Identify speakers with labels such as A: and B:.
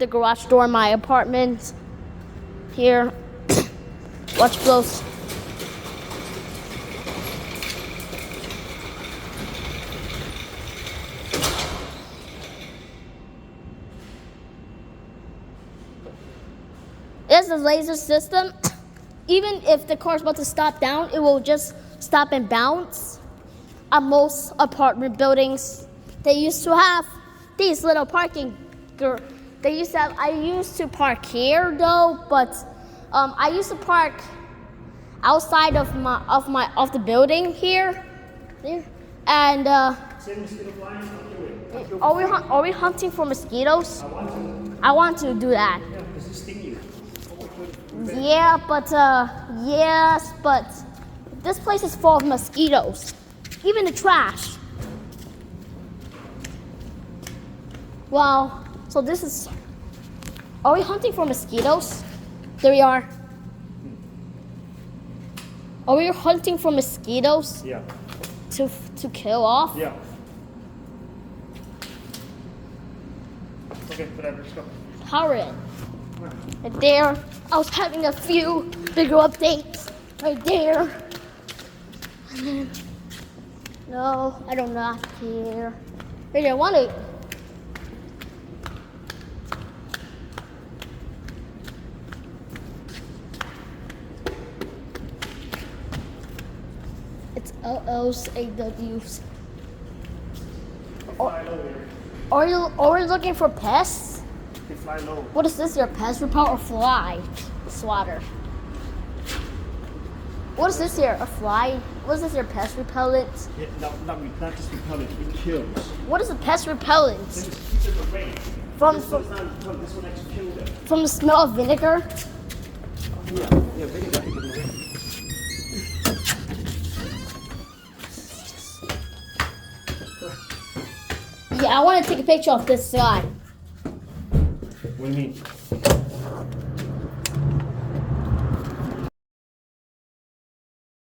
A: the garage door in my apartment. Here. Watch close. It's a laser system. Even if the car's about to stop down, it will just stop and bounce. At most apartment buildings, they used to have these little parking. They used to have. I used to park here though, but I used to park outside of the building here. And are we hunting for mosquitoes? I want to do that.
B: Yeah, because they sting you.
A: Yeah, but yes, but this place is full of mosquitoes. Even the trash. Wow. So this is. Are we hunting for mosquitoes? There we are. Are we hunting for mosquitoes?
B: Yeah.
A: To kill off?
B: Yeah. Okay, whatever, let's go.
A: Hurry. Right there. I was having a few bigger updates. Right there. And then, no, I don't not care. Right there, I want to. It's LL's AWs.
B: They fly low here.
A: Are we looking for pests?
B: They fly low.
A: What is this? Your pest repel or fly swatter? What is this here? A fly? What is this? Your pest repellent?
B: Yeah, not just repellent, it kills.
A: What is a pest repellent?
B: Then just keep them away.
A: From
B: This one's not repellent, this one actually kills them.
A: from the smell of vinegar?
B: Yeah, vinegar keep them away.
A: Yeah, I want to take a picture of this guy.
B: What do you mean?